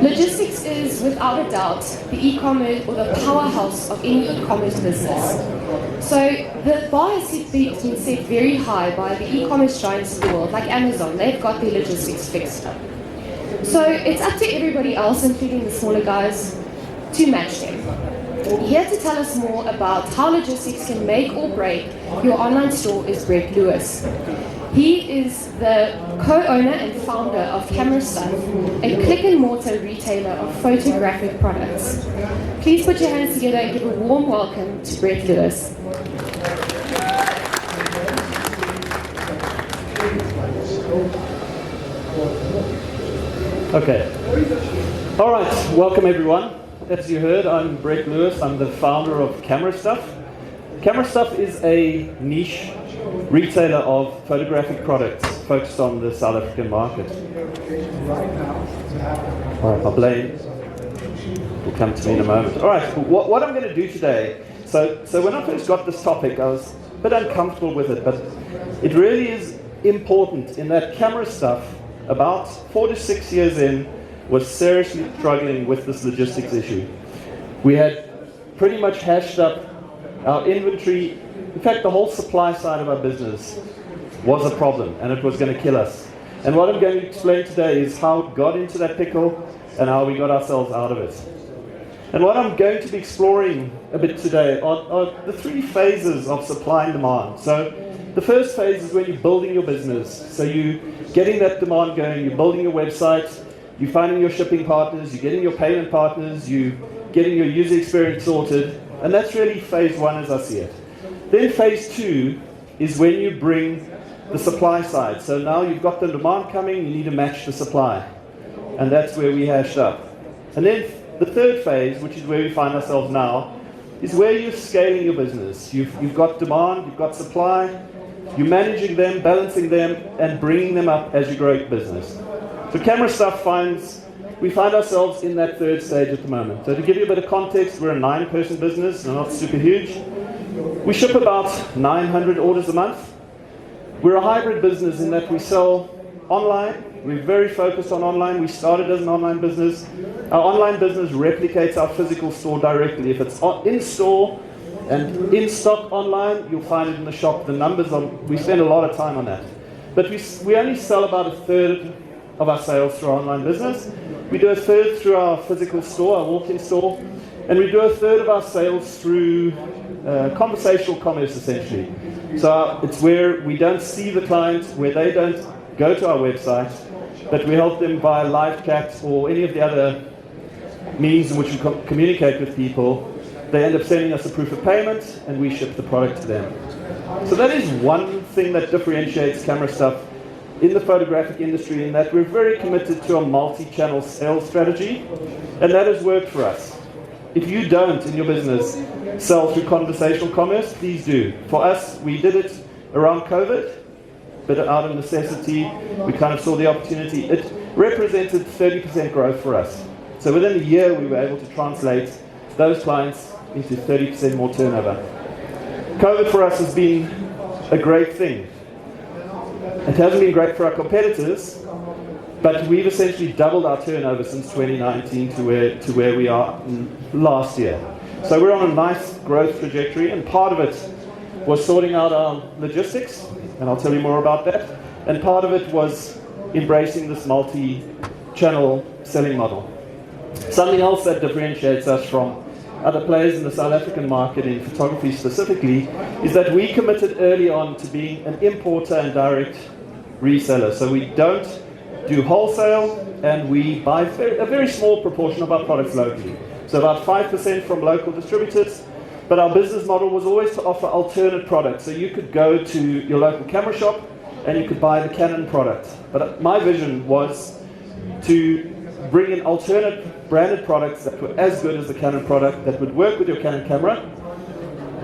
Logistics is, without a doubt, the e-commerce or the powerhouse of any e-commerce business. So the bar has been set very high by the e-commerce giants of the world, like Amazon. They've got their logistics fixed up. So it's up to everybody else, including the smaller guys, to match them. Here to tell us more about how logistics can make or break your online store is Brett Lewis. He is the co-owner and founder of Camera Stuff, a click-and-mortar retailer of photographic products. Please put your hands together and give a warm welcome to Brett Lewis. Okay. All right. Welcome, everyone. As you heard, I'm Brett Lewis. I'm the founder of Camera Stuff. Camera Stuff is a niche retailer of photographic products focused on the South African market. All right, my blame will come to me in a moment. All right, what I'm going to do today, so when I first got this topic, I was a bit uncomfortable with it, but it really is important in that Camera Stuff, about 4 to 6 years in, was seriously struggling with this logistics issue. We had pretty much hashed up our inventory. In fact, the whole supply side of our business was a problem, and it was going to kill us. And what I'm going to explain today is how it got into that pickle and how we got ourselves out of it. And what I'm going to be exploring a bit today are the 3 phases of supply and demand. So the first phase is when you're building your business. So you're getting that demand going, you're building your website, you're finding your shipping partners, you're getting your payment partners, you're getting your user experience sorted. And that's really phase 1 as I see it. Then phase 2 is when you bring the supply side. So now you've got the demand coming, you need to match the supply. And that's where we hashed up. And then the third phase, which is where we find ourselves now, is where you're scaling your business. You've got demand, you've got supply, you're managing them, balancing them, and bringing them up as you grow your business. So Camera Stuff we find ourselves in that third stage at the moment. So to give you a bit of context, we're a 9-person business, so not super huge. We ship about 900 orders a month. We're a hybrid business in that we sell online. We're very focused on online. We started as an online business. Our online business replicates our physical store directly. If it's in store and in stock online, you'll find it in the shop. The numbers we spend a lot of time on that. But we only sell about a third of our sales through our online business. We do a third through our physical store, our walk-in store, and we do a third of our sales through conversational commerce, essentially. So it's where we don't see the client, where they don't go to our website, but we help them via live chat or any of the other means in which we communicate with people. They end up sending us a proof of payment, and we ship the product to them. So that is one thing that differentiates Camera Stuff in the photographic industry, in that we're very committed to a multi-channel sales strategy, and that has worked for us. If you don't, in your business, sell through conversational commerce, please do. For us, we did it around COVID, but out of necessity, we kind of saw the opportunity. It represented 30% growth for us. So within a year, we were able to translate those clients into 30% more turnover. COVID for us has been a great thing. It hasn't been great for our competitors, but we've essentially doubled our turnover since 2019 to where we are last year. So we're on a nice growth trajectory, and part of it was sorting out our logistics, and I'll tell you more about that. And part of it was embracing this multi-channel selling model. Something else that differentiates us from other players in the South African market, in photography specifically, is that we committed early on to being an importer and direct reseller. So we don't do wholesale, and we buy a very small proportion of our products locally. So about 5% from local distributors. But our business model was always to offer alternate products. So you could go to your local camera shop and you could buy the Canon product. But my vision was to bring in alternate branded products that were as good as the Canon product, that would work with your Canon camera,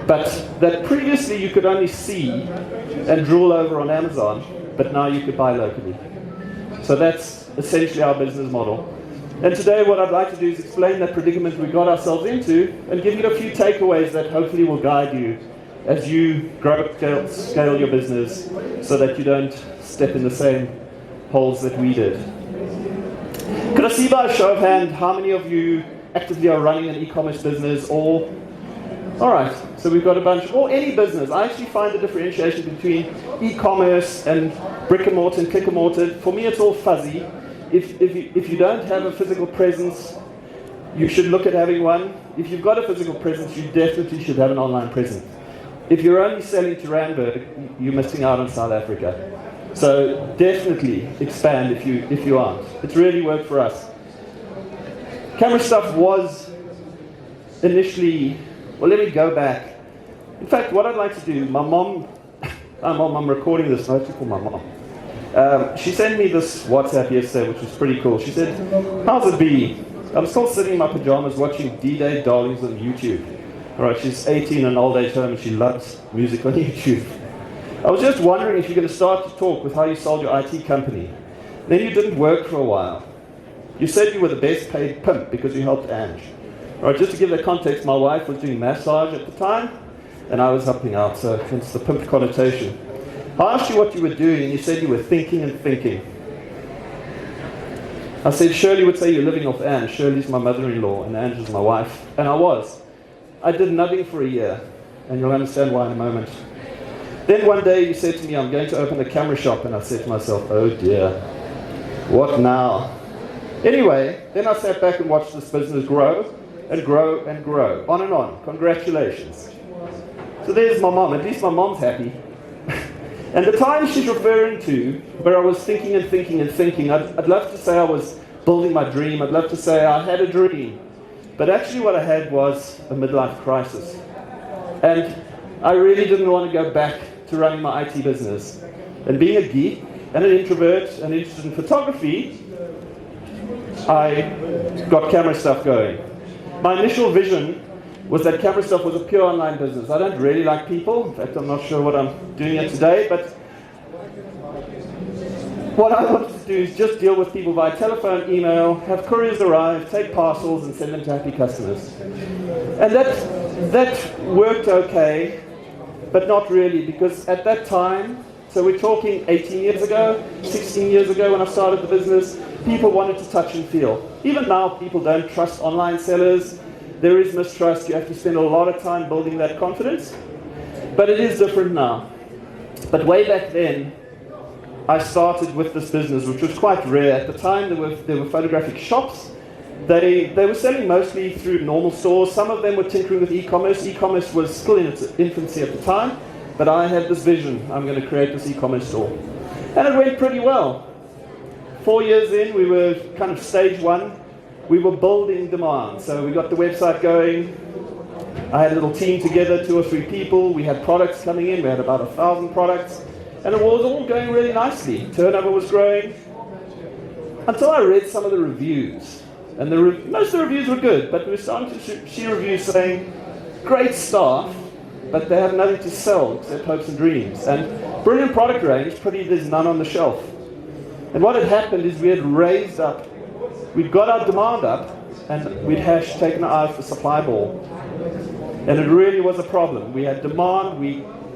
but that previously you could only see and drool over on Amazon, but now you could buy locally. So that's essentially our business model. And today what I'd like to do is explain that predicament we got ourselves into and give you a few takeaways that hopefully will guide you as you grow, scale your business, so that you don't step in the same holes that we did. Could I see by a show of hand how many of you actively are running an e-commerce business or... Alright, so we've got a bunch, or any business. I actually find the differentiation between e-commerce and brick and mortar and click and mortar, for me it's all fuzzy. If you don't have a physical presence, you should look at having one. If you've got a physical presence, you definitely should have an online presence. If you're only selling to Randburg, you're missing out on South Africa. So definitely expand if you aren't. It's really worked for us. Camera stuff was initially, well, let me go back. In fact, what I'd like to do, my mom, I'm recording this mostly for my mom. She sent me this WhatsApp yesterday, which was pretty cool. She said, how's it be? I'm still sitting in my pajamas watching D-Day Darlings on YouTube. All right, she's 18 and old age home and she loves music on YouTube. I was just wondering if you're going to start to talk with how you sold your IT company. Then you didn't work for a while. You said you were the best paid pimp because you helped Ange. All right, just to give that context, my wife was doing massage at the time and I was helping out, so hence the pimp connotation. I asked you what you were doing and you said you were thinking and thinking. I said, Shirley would say you're living off Ange. Shirley's my mother-in-law and Ange is my wife. And I was. I did nothing for a year, and you'll understand why in a moment. Then one day you said to me, I'm going to open a camera shop, and I said to myself, oh dear, what now? Anyway, then I sat back and watched this business grow, and grow, and grow, on and on. Congratulations. So there's my mom. At least my mom's happy. And the time she's referring to, where I was thinking and thinking and thinking, I'd love to say I was building my dream. I'd love to say I had a dream. But actually what I had was a midlife crisis. And I really didn't want to go back to running my IT business. And being a geek and an introvert and interested in photography, I got camera stuff going. My initial vision was that camera stuff was a pure online business. I don't really like people. In fact, I'm not sure what I'm doing here today, but what I wanted to do is just deal with people via telephone, email, have couriers arrive, take parcels, and send them to happy customers. And that worked okay, but not really, because at that time, so we're talking 18 years ago, 16 years ago when I started the business, people wanted to touch and feel. Even now, people don't trust online sellers. There is mistrust. You have to spend a lot of time building that confidence. But it is different now. But way back then, I started with this business, which was quite rare. At the time, there were photographic shops. They were selling mostly through normal stores. Some of them were tinkering with e-commerce. E-commerce was still in its infancy at the time. But I had this vision. I'm going to create this e-commerce store. And it went pretty well. 4 years in, we were kind of stage one. We were building demand. So we got the website going. I had a little team together, 2 or 3 people. We had products coming in. We had about 1,000 products. And it was all going really nicely. Turnover was growing. Until I read some of the reviews. And most of the reviews were good, but we were starting to see reviews saying, great staff, but they have nothing to sell except hopes and dreams. And brilliant product range, there's none on the shelf. And what had happened is we had raised up, we'd got our demand up, and we'd taken our eye off the supply ball. And it really was a problem. We had demand,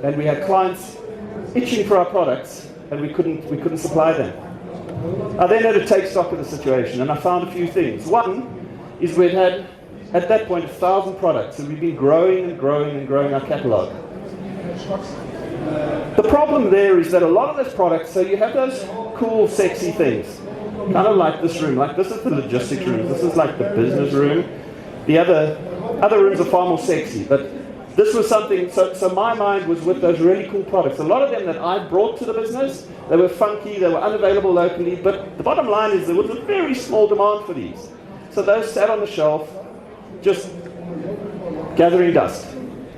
and we had clients itching for our products, and we couldn't supply them. I then had to take stock of the situation, and I found a few things. One is we'd had, at that point, 1,000 products, and we've been growing and growing and growing our catalog. The problem there is that a lot of those products, so you have those cool, sexy things, kind of like this room. Like this is the logistics room. This is like the business room. The other rooms are far more sexy, but this was something, so my mind was with those really cool products. A lot of them that I brought to the business, they were funky, they were unavailable locally, but the bottom line is there was a very small demand for these. So those sat on the shelf, just gathering dust.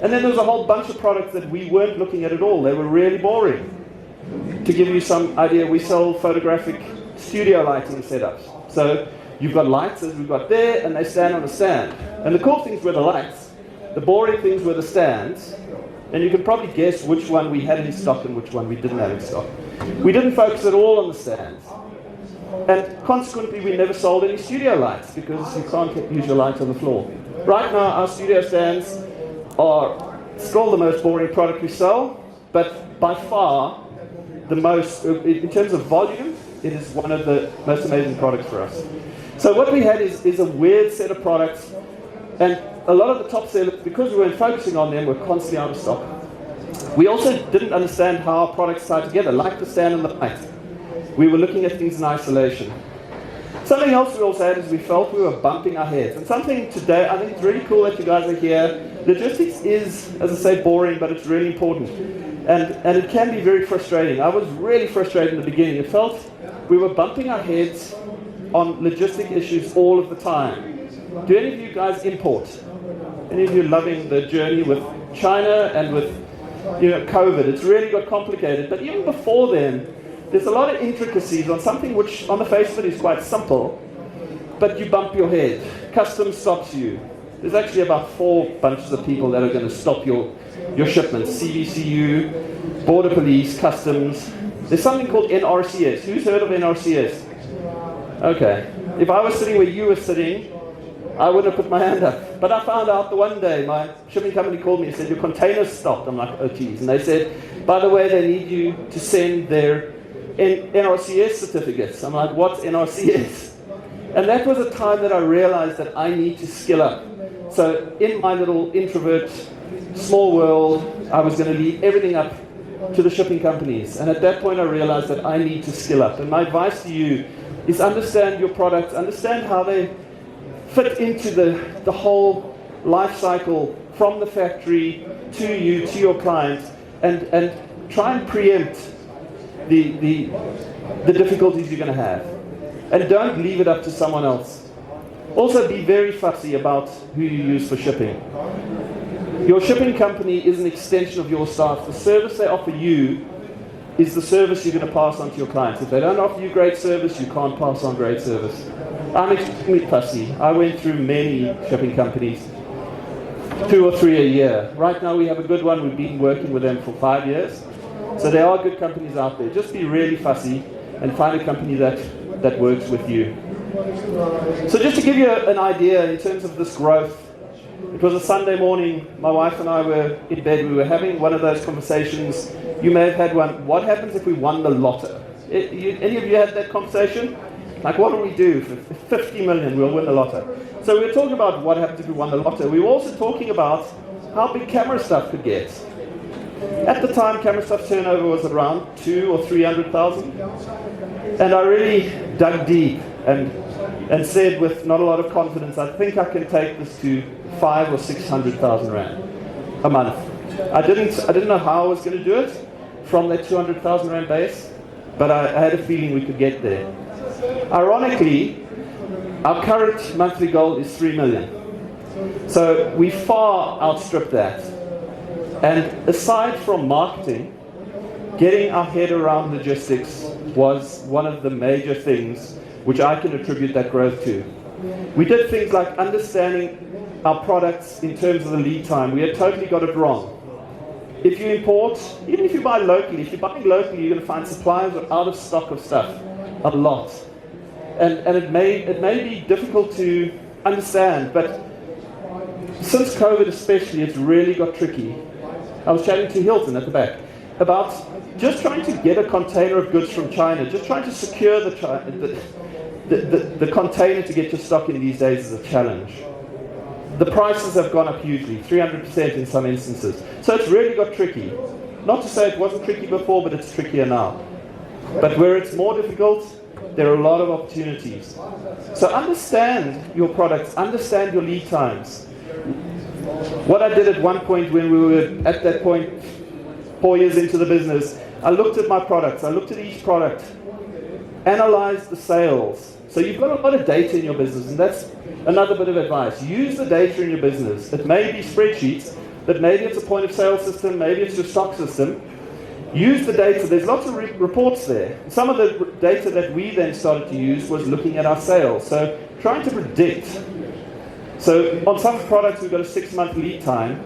And then there was a whole bunch of products that we weren't looking at all. They were really boring. To give you some idea, we sell photographic studio lighting setups. So you've got lights, as we've got there, and they stand on a stand. And the cool things were the lights. The boring things were the stands, and you can probably guess which one we had in stock and which one we didn't have in stock. We didn't focus at all on the stands. And consequently, we never sold any studio lights because you can't use your lights on the floor. Right now, our studio stands are still the most boring product we sell, but by far, the most, in terms of volume, it is one of the most amazing products for us. So what we had is a weird set of products, and a lot of the top sellers, because we weren't focusing on them, were constantly out of stock. We also didn't understand how our products tie together, like the stand and the light. We were looking at things in isolation. Something else we also had is we felt we were bumping our heads. And something today, I think it's really cool that you guys are here. Logistics is, as I say, boring, but it's really important. And it can be very frustrating. I was really frustrated in the beginning. It felt we were bumping our heads on logistic issues all of the time. Do any of you guys import? Any of you loving the journey with China and with COVID? It's really got complicated. But even before then, there's a lot of intricacies on something which on the face of it is quite simple, but you bump your head. Customs stops you. There's actually about 4 bunches of people that are going to stop your shipments. CBCU, Border Police, Customs. There's something called NRCS. Who's heard of NRCS? Okay. If I was sitting where you were sitting, I wouldn't have put my hand up. But I found out the one day, my shipping company called me and said, your container's stopped. I'm like, oh geez. And they said, by the way, they need you to send their NRCS certificates. I'm like, what's NRCS? And that was a time that I realized that I need to skill up. So in my little introvert, small world, I was going to leave everything up to the shipping companies. And at that point I realized that I need to skill up. And my advice to you is understand your products, understand how they fit into the whole life cycle from the factory to you, to your client, and try and preempt the difficulties you're going to have. And don't leave it up to someone else. Also be very fussy about who you use for shipping. Your shipping company is an extension of your staff. The service they offer you is the service you're going to pass on to your clients. If they don't offer you great service, you can't pass on great service. I'm extremely fussy. I went through many shipping companies, 2 or 3 a year. Right now we have a good one. We've been working with them for 5 years. So there are good companies out there. Just be really fussy and find a company that works with you. So just to give you an idea in terms of this growth, it was a Sunday morning. My wife and I were in bed. We were having one of those conversations. You may have had one. What happens if we won the lotto? Any of you had that conversation? Like, what do we do? For 50 million, we'll win the lotto. So we were talking about what happens if we won the lotto. We were also talking about how big camera stuff could get. At the time, camera stuff turnover was around 200,000 or 300,000. And I really dug deep and said with not a lot of confidence, I think I can take this to 500,000 or 600,000 rand a month. I didn't know how I was going to do it from that 200,000 rand base, but I had a feeling we could get there. Ironically, our current monthly goal is 3 million. So we far outstripped that. And aside from marketing, getting our head around logistics was one of the major things which I can attribute that growth to. We did things like understanding our products in terms of the lead time. We had totally got it wrong. If you import, even if you buy locally, if you're buying locally, you're going to find suppliers are out of stock of stuff, a lot. And it may be difficult to understand, but since COVID especially, it's really got tricky. I was chatting to Hilton at the back about just trying to get a container of goods from China, just trying to secure the container to get your stock in these days is a challenge. The prices have gone up hugely, 300% in some instances. So it's really got tricky. Not to say it wasn't tricky before, but it's trickier now. But where it's more difficult, there are a lot of opportunities. So understand your products, understand your lead times. What I did at one point when we were at that point, 4 years into the business, I looked at my products, I looked at each product, analyzed the sales. So you've got a lot of data in your business, and that's another bit of advice. Use the data in your business. It may be spreadsheets, but maybe it's a point of sale system, maybe it's your stock system. Use the data. There's lots of reports there. Some of the data that we then started to use was looking at our sales. So trying to predict. So on some products we've got a 6-month lead time.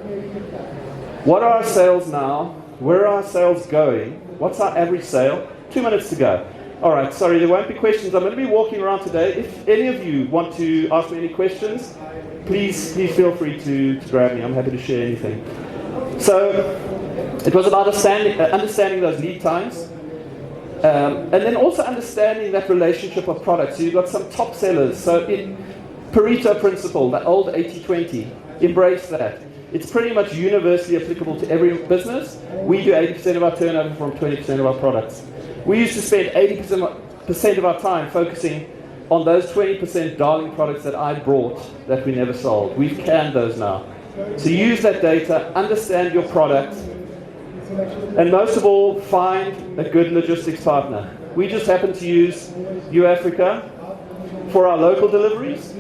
What are our sales now? Where are our sales going? What's our average sale? 2 minutes to go. All right, sorry, there won't be questions. I'm going to be walking around today. If any of you want to ask me any questions, please feel free to grab me. I'm happy to share anything. So it was about understanding those lead times, And then also understanding that relationship of products. So you've got some top sellers. So in Pareto principle, the old 80-20, embrace that. It's pretty much universally applicable to every business. We do 80% of our turnover from 20% of our products. We used to spend 80% of our time focusing on those 20% darling products that I brought that we never sold. We've canned those now. So use that data, understand your product, and most of all, find a good logistics partner. We just happen to use UAfrica for our local deliveries.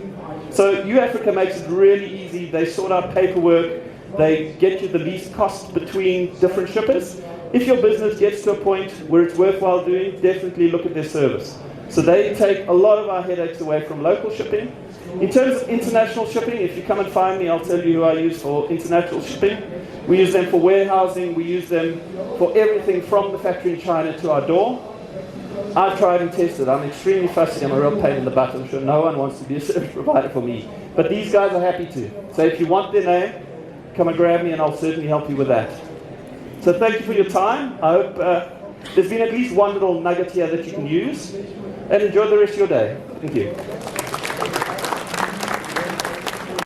So UAfrica makes it really easy. They sort out paperwork. They get you the least cost between different shippers. If your business gets to a point where it's worthwhile doing, definitely look at their service. So they take a lot of our headaches away from local shipping. In terms of international shipping, if you come and find me, I'll tell you who I use for international shipping. We use them for warehousing. We use them for everything from the factory in China to our door. I've tried and tested. I'm extremely fussy. I'm a real pain in the butt. I'm sure no one wants to be a service provider for me. But these guys are happy to. So if you want their name, come and grab me and I'll certainly help you with that. So thank you for your time. I hope there's been at least one little nugget here that you can use. And enjoy the rest of your day. Thank you.